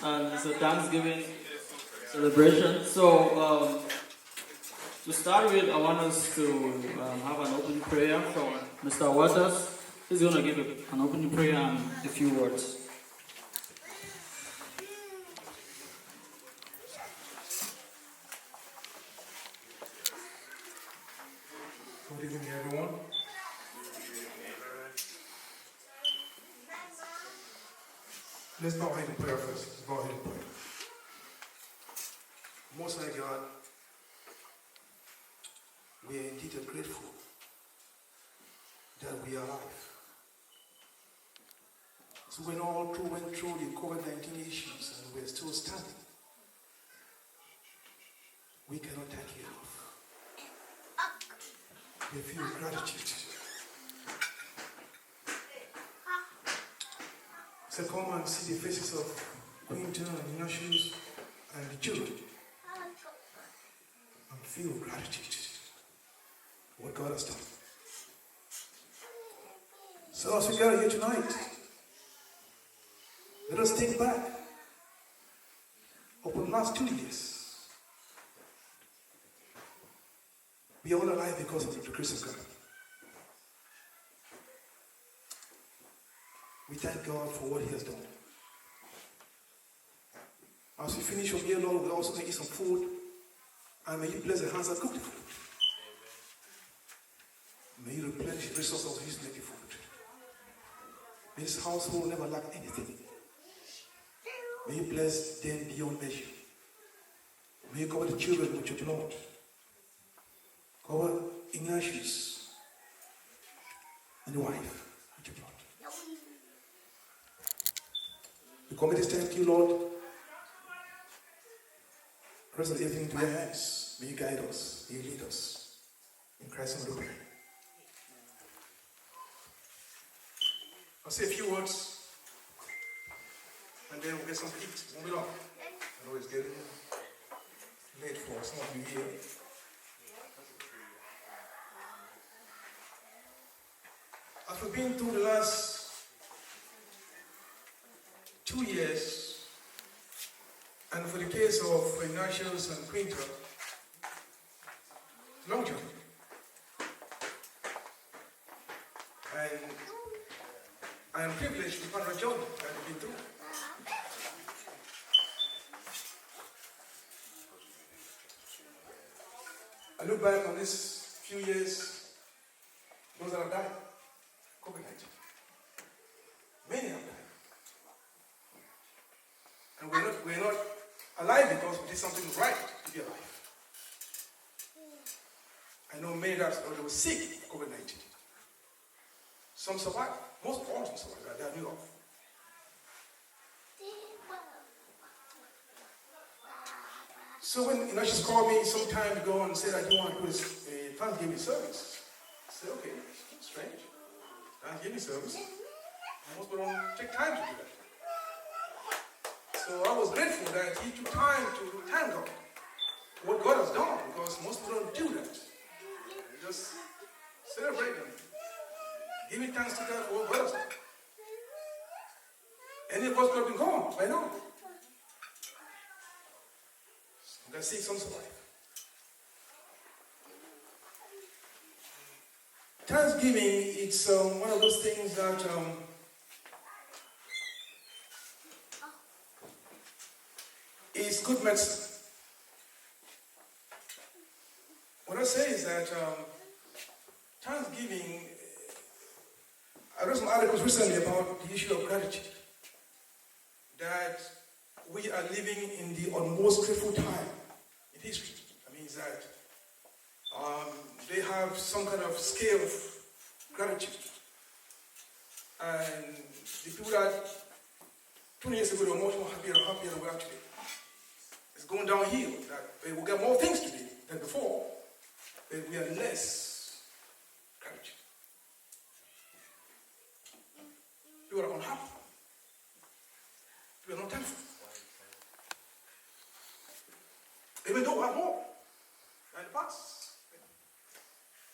and it's a Thanksgiving celebration. So, to start with, I want us to have an opening prayer from Mr. Waters. He's going to give an opening prayer and a few words. Good evening, everyone. Let's bow our head in prayer first. Let's bow our head in prayer. Most High God, we are indeed grateful that we are alive. So when all through went through the COVID-19 issues and we're still standing, we cannot thank you enough. We feel gratitude. So come and see the faces of Quinton and Ignatius and the children and feel gratitude for what God has done. So as we gather here tonight, let us think back over the last 2 years. We are all alive because of the grace of God. We thank God for what He has done. As we finish from here, Lord, we're also going to eat some food. And may you bless the hands that cook the food. May you replenish the resources of His making food. May this household never lack anything. May you bless them beyond measure. May you cover the children with your blood. Cover Ignatius and the wife with your blood. We commit this time to you, Lord. Rest of everything to your hands. May you guide us. May you lead us. In Christ's name we pray. I'll say a few words. And then we'll get some heat. Move it on. I know it's getting late for some of you here. After being through the last 2 years, and for the case of Ignatius and Quinton, long journey. And I am privileged to be part of a journey that I've been through. I look back on these few years, those that have died, COVID-19. Many have died. And we're not alive because we did something right to be alive. I know many that were sick of COVID-19. Some survived. Most all of them survived that I knew of. So when Ignatius called me some time ago and said, I do want to do a Thanksgiving service, I said, okay, that's strange. Thanksgiving service. Most people don't take time to do that. So I was grateful that he took time to thank God for what God has done, because most people don't do that. They just celebrate and give thanks to God for what God has done. Any of us could have been gone by now. Let's see some survive. Thanksgiving, it's one of those things that is good medicine. What I say is that Thanksgiving, I read some articles recently about the issue of gratitude. That we are living in the most grateful time in history. That means that they have some kind of scale of gratitude. And the people that 20 years ago they were much more happier than we are today. It's going downhill. That they will get more things today than before, but we are less gratitude. People are unhappy. People are not thankful. Even though we have more than the past.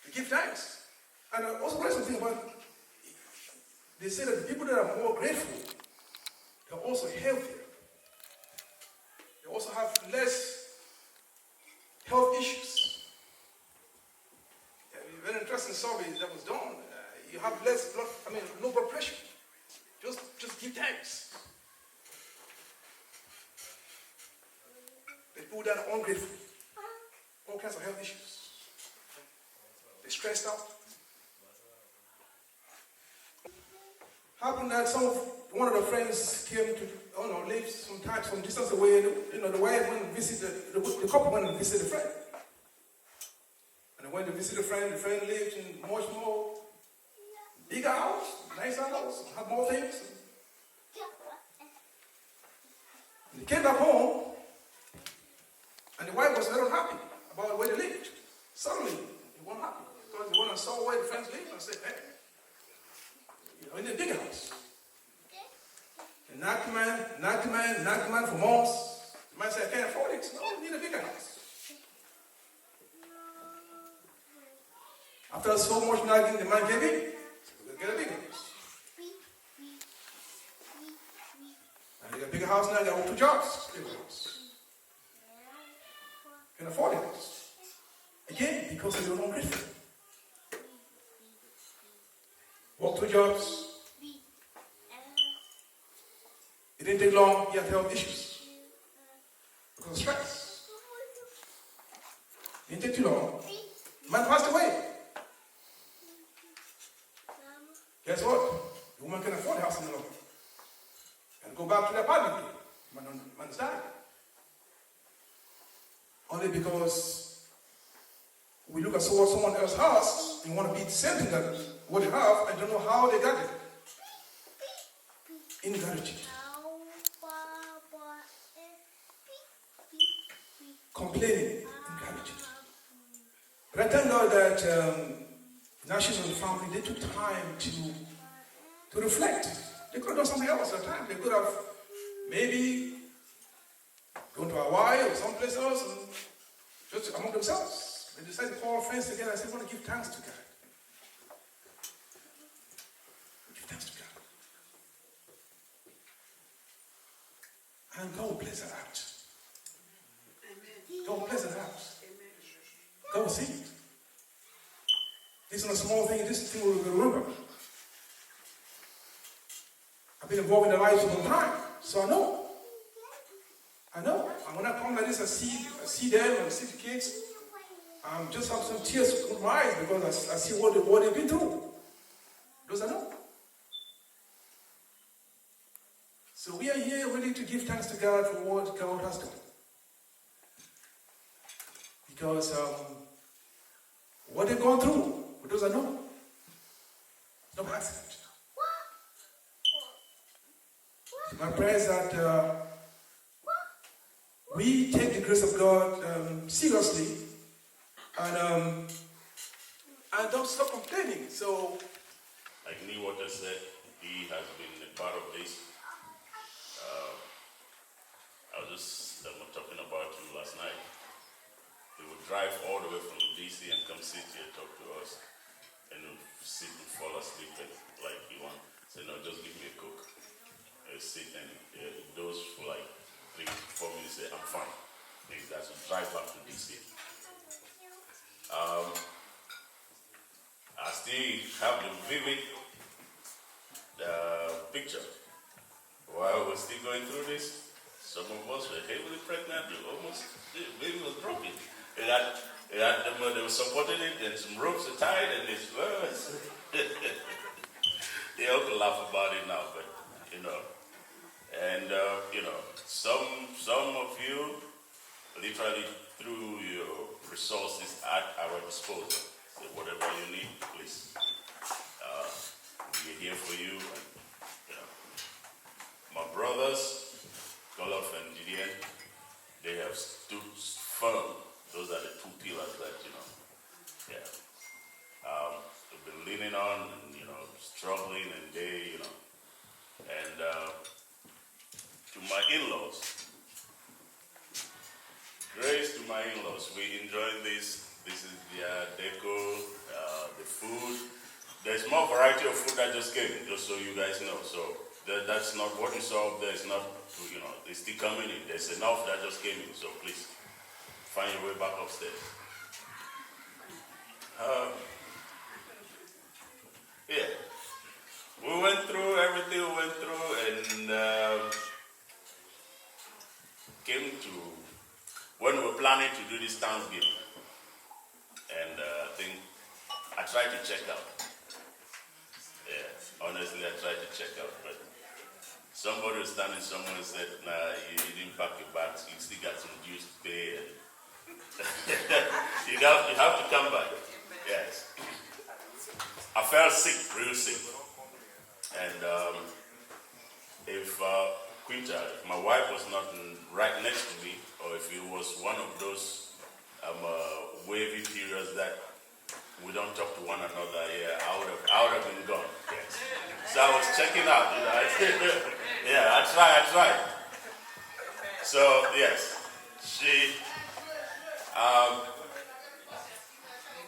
We give thanks. And I also read something about, they say that the people that are more grateful, they're also healthier. They also have less health issues. Yeah, very interesting survey that was done. You have less low blood pressure. Just give thanks. The people that are ungrateful, all kinds of health issues. They're stressed out. Happened that one of the friends came to, live some distance away. The wife went and visited, the couple went and visited the friend. And they went to visit the friend lived in much more bigger house, nicer house, had more things. And they came back home, and the wife was very unhappy about where they lived. Suddenly, they weren't happy because they went and saw where the friends lived and said, hey, in a bigger house. And knock the man for months. The man said, I can't afford it. No, we need a bigger house. After so much nagging, the man gave in. We'll get a bigger house. And they got a bigger house now, they got 2 jobs. Bigger house. Can afford it. Again, because they were ungrateful. Worked 2 jobs. It didn't take long, he had health issues. Because of stress. It didn't take too long. The man passed away. Guess what? The woman can afford the house in the Lord. And go back to the apartment. Man's died. Only because we look at what someone else has and want to be the same thing that what they have and don't know how they got it. Ingratitude. Complaining. Ingratitude. But I thank God that National family, they took time to reflect. They could have done something else at the time. They could have maybe gone to Hawaii or someplace else and just among themselves. They decided to call friends together and say, we want to give thanks to God. Give thanks to God. And God will bless that out. God will bless that out. God will see it. This is a small thing, this thing we'll remember. I've been involved in their lives for a long time, so I know. And when I come like this, I see them and see the kids. Just have some tears in my eyes because I see what they've been through. Those I know. So we are here ready to give thanks to God for what God has done. Because what they've gone through, for those I know, no accident. My prayer is that we take the grace of God seriously and don't stop complaining. So, like Keyeh Water said, he has been a part of this. I was just talking about him last night. He would drive all the way from DC and come sit here and talk to us, and would sit and fall asleep and like he wants. Say, no, just give me a Coke. Sit and those for like 3 to 4 minutes. Say, I'm fine. He has to drive back to DC. I still have the vivid picture. While we're still going through this, some of us were heavily pregnant. The baby was broken. They were supporting it, and some ropes are tied, and it's they all can laugh about it now, but and some of you literally threw your resources at our disposal. So whatever you need, please, we're here for you. And, my brothers, Golof and Gideon, they have stood firm. Those are the 2 pillars that, they've been leaning on and, struggling and they, and to my in-laws, grace to my in-laws, we enjoy this. This is their deco, the food. There's more variety of food that just came, just so you guys know. So That's not what you saw up there. It's not, it's still coming in. There's enough that just came in. So please, find your way back upstairs. Yeah. We went through everything we went through and came to when we were planning to do this Thanksgiving. And I think I tried to check out. Yeah, honestly, I tried to check out, but somebody was standing somewhere and said, nah, you didn't pack your bags, you still got some dues to pay. And you have to come back. Yes. I felt sick, real sick. And if Quinta, if my wife was not right next to me, or if it was one of those wavy periods that we don't talk to one another, yeah, I would have been gone. Yes. So I was checking out, I tried. So yes,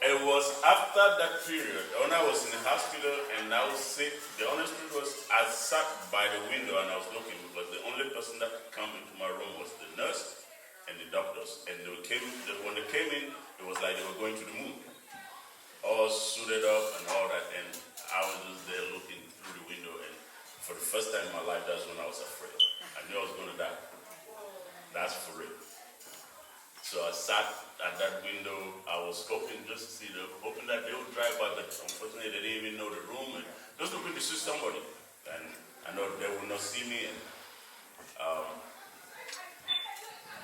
it was after that period, when I was in the hospital and I was sick, the honest truth was I sat by the window and I was looking because the only person that could come into my room was the nurse and the doctors. And when they came in, it was like they were going to the moon. All suited up and all that, and I was just there looking through the window, and for the first time in my life, that's when I was afraid. I knew I was going to die. That's for real. So I sat at that window. I was hoping just to see hoping that they would drive by, but unfortunately they didn't even know the room, and just hoping to see somebody. And I know they would not see me. And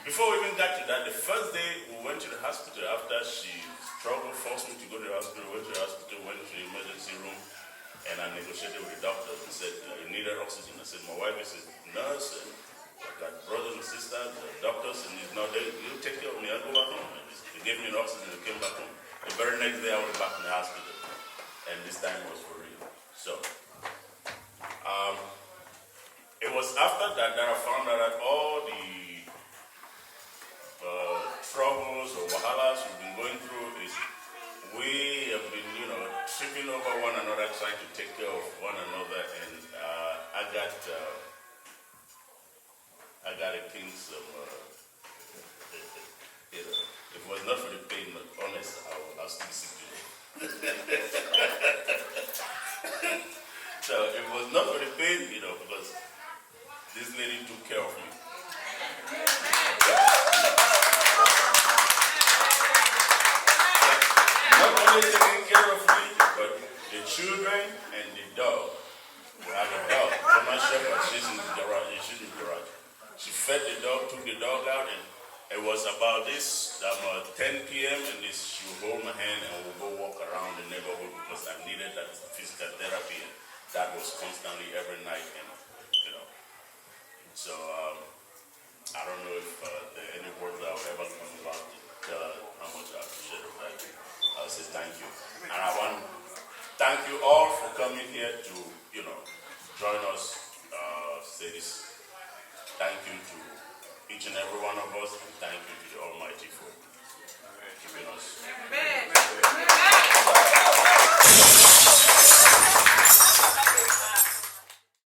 before we even got to that, the first day we went to the hospital after she forced me to go to the hospital. Went to the hospital, went to the emergency room, and I negotiated with the doctor and said, you needed oxygen. I said, my wife is a nurse, and I've got brothers and sisters, doctors, and he's not there. You take care of me, I'll go back home. And they gave me an oxygen and came back home. The very next day I was back in the hospital, and this time was for real. So, it was after that I found out that all the troubles or wahalas we've been going through is we have been, tripping over one another, trying to take care of one another, and I got a king some, if it was not for the pain, but honest, I'll still sick today. So it was not for the pain, because this lady took care of me. Not only taking care of me, but the children and the dog. We have a dog. German Shepherd, she's in the garage. She fed the dog, took the dog out, and it was about this 10 p.m. and she would hold my hand and we'll go walk around the neighborhood because I needed that physical therapy, and that was constantly every night, and so I don't know if there are any words that will ever come about to tell her how much I appreciate that. I'll say thank you. And I want to thank you all for coming here to, join us, say this. Thank you to each and every one of us, and thank you to the Almighty for keeping us. Amen.